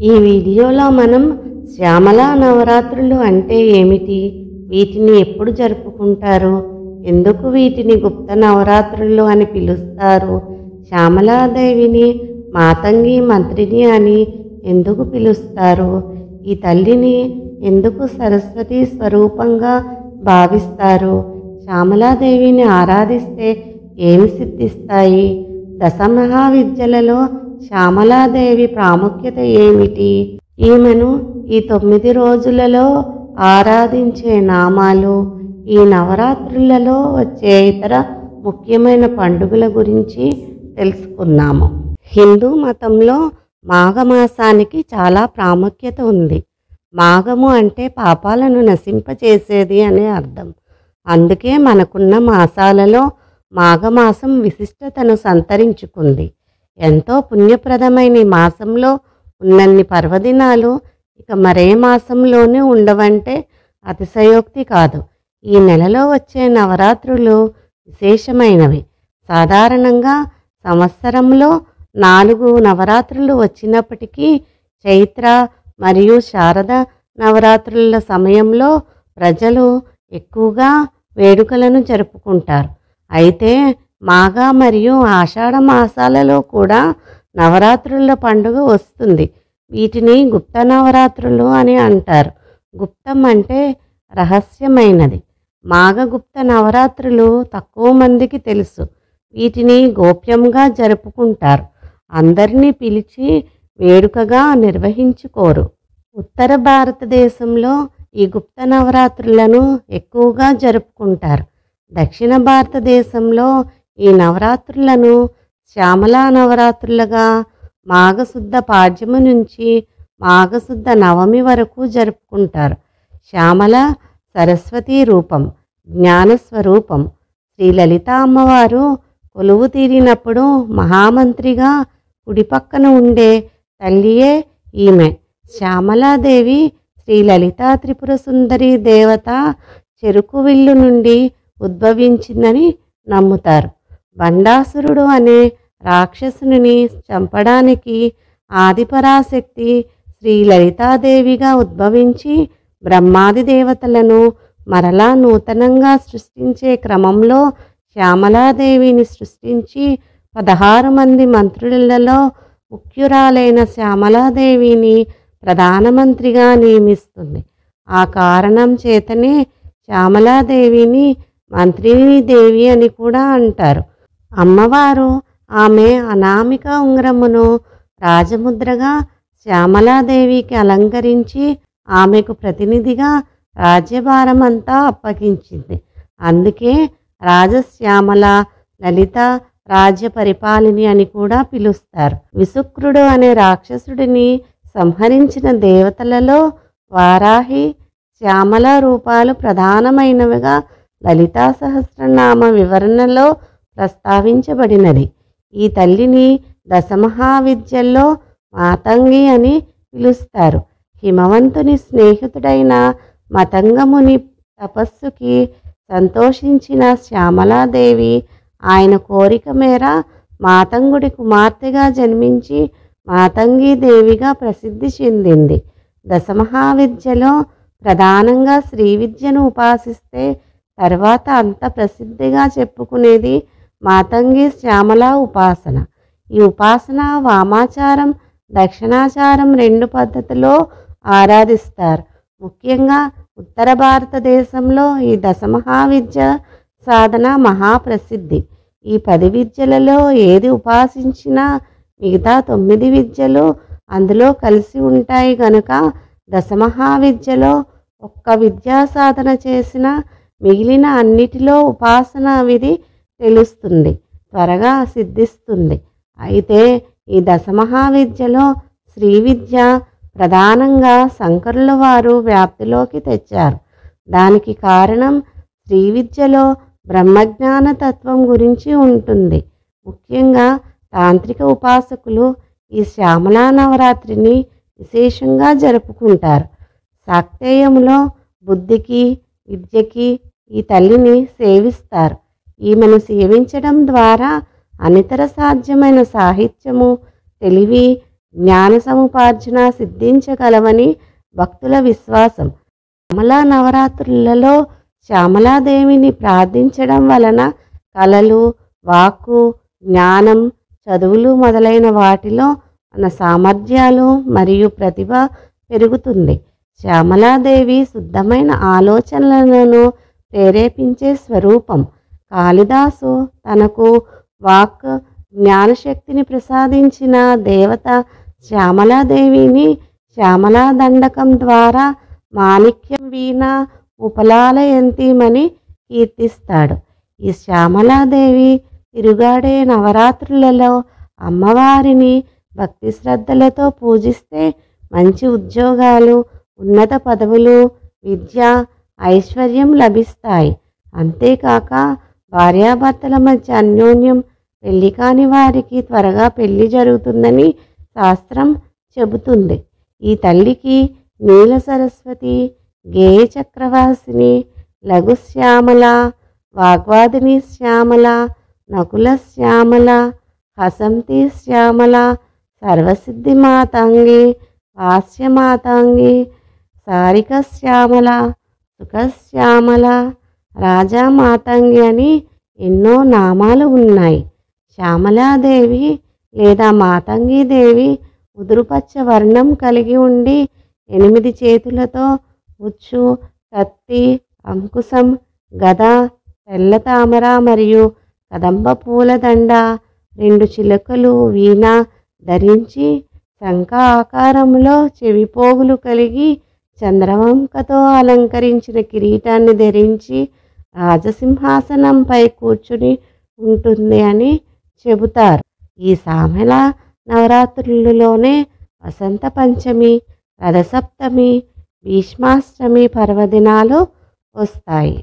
ఈ వీడియోలో మనం శ్యామల నవరాత్రులు అంటే ఏమిటి, వీటిని ఎప్పుడు జరుపుకుంటారు, ఎందుకు వీటిని గుప్త నవరాత్రులు అని పిలుస్తారు, శ్యామలాదేవిని మాతంగి మంత్రిని అని ఎందుకు పిలుస్తారు, ఈ తల్లిని ఎందుకు సరస్వతి స్వరూపంగా భావిస్తారు, శ్యామలాదేవిని ఆరాధిస్తే ఏమి సిద్ధిస్తాయి, దశమహావిద్యలలో శ్యామలాదేవి ప్రాముఖ్యత ఏమిటి, ఈమెను ఈ 9 రోజులలో ఆరాధించే నామాలు, ఈ నవరాత్రులలో వచ్చే ఇతర ముఖ్యమైన పండుగల గురించి తెలుసుకున్నాము. హిందూ మతంలో మాఘమాసానికి చాలా ప్రాముఖ్యత ఉంది. మాఘము అంటే పాపాలను నశింపచేసేది అనే అర్థం. అందుకే మనకున్న మాసాలలో మాఘమాసం విశిష్టతను సంతరించుకుంది. ఎంతో పుణ్యప్రదమైన ఈ మాసంలో ఉన్నన్ని పర్వదినాలు ఇక మరే మాసంలోనే ఉండవంటే అతిశయోక్తి కాదు. ఈ నెలలో వచ్చే నవరాత్రులు విశేషమైనవి. సాధారణంగా సంవత్సరంలో 4 నవరాత్రులు వచ్చినప్పటికీ చైత్ర మరియు శారద నవరాత్రుల సమయంలో ప్రజలు ఎక్కువగా వేడుకలను జరుపుకుంటారు. అయితే మాఘ మరియు ఆషాఢ మాసాలలో కూడా నవరాత్రుల పండుగ వస్తుంది. వీటిని గుప్త నవరాత్రులు అని అంటారు. గుప్తం అంటే రహస్యమైనది. మాఘ గుప్త నవరాత్రులు తక్కువ మందికి తెలుసు. వీటిని గోప్యంగా జరుపుకుంటారు. అందరినీ పిలిచి వేడుకగా నిర్వహించుకోరు. ఉత్తర భారతదేశంలో ఈ గుప్త నవరాత్రులను ఎక్కువగా జరుపుకుంటారు. దక్షిణ భారతదేశంలో ఈ నవరాత్రులను శ్యామలా నవరాత్రులుగా మాఘశుద్ధ పాడ్యము నుంచి మాఘశుద్ధ నవమి వరకు జరుపుకుంటారు. శ్యామల సరస్వతి రూపం, జ్ఞానస్వరూపం. శ్రీ లలిత అమ్మవారు కొలువు తీరినప్పుడు మహామంత్రిగా కుడిపక్కన ఉండే తల్లియే ఈమె. శ్యామలాదేవి శ్రీ లలితా త్రిపుర సుందరి దేవత చెరుకు విల్లు నుండి ఉద్భవించిందని నమ్ముతారు. బండాసురుడు అనే రాక్షసుని చంపడానికి ఆదిపరాశక్తి శ్రీ లలితాదేవిగా ఉద్భవించి బ్రహ్మాది దేవతలను మరలా నూతనంగా సృష్టించే క్రమంలో శ్యామలాదేవిని సృష్టించి 16 మంది మంత్రులలో ముఖ్యురాలైన శ్యామలాదేవిని ప్రధానమంత్రిగా నియమిస్తుంది. ఆ కారణం చేతనే శ్యామలాదేవిని మంత్రిని దేవి అని కూడా అంటారు. అమ్మవారు ఆమె అనామిక ఉంగరమును రాజముద్రగా శ్యామలాదేవికి అలంకరించి ఆమెకు ప్రతినిధిగా రాజ్యభారం అంతా అప్పగించింది. అందుకే రాజశ్యామల లలిత రాజ్య పరిపాలిని అని కూడా పిలుస్తారు. విశుక్రుడు అనే రాక్షసుడిని సంహరించిన దేవతలలో వారాహి, శ్యామల రూపాలు ప్రధానమైనవిగా లలితా సహస్రనామ వివరణలో ప్రస్తావించబడినది. ఈ తల్లిని దశమహావిద్యల్లో మాతంగి అని పిలుస్తారు. హిమవంతుని స్నేహితుడైన మతంగముని తపస్సుకి సంతోషించిన శ్యామలాదేవి ఆయన కోరిక మేర మాతంగుడి కుమార్తెగా జన్మించి మాతంగీదేవిగా ప్రసిద్ధి చెందింది. దశమహావిద్యలో ప్రధానంగా శ్రీ విద్యను ఉపాసిస్తే తర్వాత అంత ప్రసిద్ధిగా చెప్పుకునేది మాతంగి శ్యామల ఉపాసన. ఈ ఉపాసన వామాచారం, దక్షిణాచారం 2 పద్ధతిలో ఆరాధిస్తారు. ముఖ్యంగా ఉత్తర భారతదేశంలో ఈ దశమహావిద్య సాధన మహాప్రసిద్ధి. ఈ 10 విద్యలలో ఏది ఉపాసించినా మిగతా 9 విద్యలు అందులో కలిసి ఉంటాయి గనుక దశమహావిద్యలో ఒక్క విద్యా సాధన చేసిన మిగిలిన అన్నిటిలో ఉపాసన విధి తెలుస్తుంది, త్వరగా సిద్ధిస్తుంది. అయితే ఈ దశమహావిద్యలో శ్రీ విద్య ప్రధానంగా శంకరుల వారు వ్యాప్తిలోకి తెచ్చారు. దానికి కారణం శ్రీ విద్యలో బ్రహ్మజ్ఞాన తత్వం గురించి ఉంటుంది. ముఖ్యంగా తాంత్రిక ఉపాసకులు ఈ శ్యామలా నవరాత్రిని విశేషంగా జరుపుకుంటారు. శాక్తేయములో బుద్ధికి, విద్యకి ఈ తల్లిని సేవిస్తారు. ఈమెను సేవించడం ద్వారా అనితర సాధ్యమైన సాహిత్యము, తెలివి, జ్ఞాన సముపార్జన సిద్ధించగలవని భక్తుల విశ్వాసం. శ్యామలా నవరాత్రులలో శ్యామలాదేవిని ప్రార్థించడం వలన కళలు, వాక్కు, జ్ఞానం, చదువులు మొదలైన వాటిలో మన సామర్థ్యాలు మరియు ప్రతిభ పెరుగుతుంది. శ్యామలాదేవి శుద్ధమైన ఆలోచనలను ప్రేరేపించే స్వరూపం. కాళిదాసు తనకు వాక్ జ్ఞానశక్తిని ప్రసాదించిన దేవత శ్యామలాదేవిని శ్యామలా దండకం ద్వారా మాణిక్యం వీణ ఉపలాలయంతిమని కీర్తిస్తాడు. ఈ శ్యామలాదేవి తిరుగాడే నవరాత్రులలో అమ్మవారిని భక్తి శ్రద్ధలతో పూజిస్తే మంచి ఉద్యోగాలు, ఉన్నత పదవులు, విద్య, ఐశ్వర్యం లభిస్తాయి. అంతేకాక భార్యాభర్తల మధ్య అన్యోన్యం, పెళ్లి కాని వారికి త్వరగా పెళ్లి జరుగుతుందని శాస్త్రం చెబుతుంది. ఈ తల్లికి నీల సరస్వతి, గేయ చక్రవాసిని, లఘు శ్యామల, వాగ్వాదిని శ్యామల, నకుల శ్యామల, హసంతి శ్యామల, సర్వసిద్ధి మాతాంగి, హాస్య మాతాంగి, సారిక శ్యామల, సుఖశ్యామల, రాజా మాతంగి అని ఎన్నో నామాలు ఉన్నాయి. శ్యామలాదేవి లేదా మాతంగీదేవి ముదురుపచ్చ వర్ణం కలిగి ఉండి 8 చేతులతో ఉచ్చు, కత్తి, అంకుశం, గద, తెల్ల తామర మరియు కదంబ పూల దండ, 2 చిలుకలు, వీణ ధరించి శంఖ ఆకారంలో చెవిపోగులు కలిగి చంద్రవంకతో అలంకరించిన కిరీటాన్ని ధరించి రాజసింహాసనంపై కూర్చుని ఉంటుంది అని చెబుతారు. ఈ శ్యామలా నవరాత్రులలోనే వసంత పంచమి, రథసప్తమి, భీష్మాష్టమి పర్వదినాలు వస్తాయి.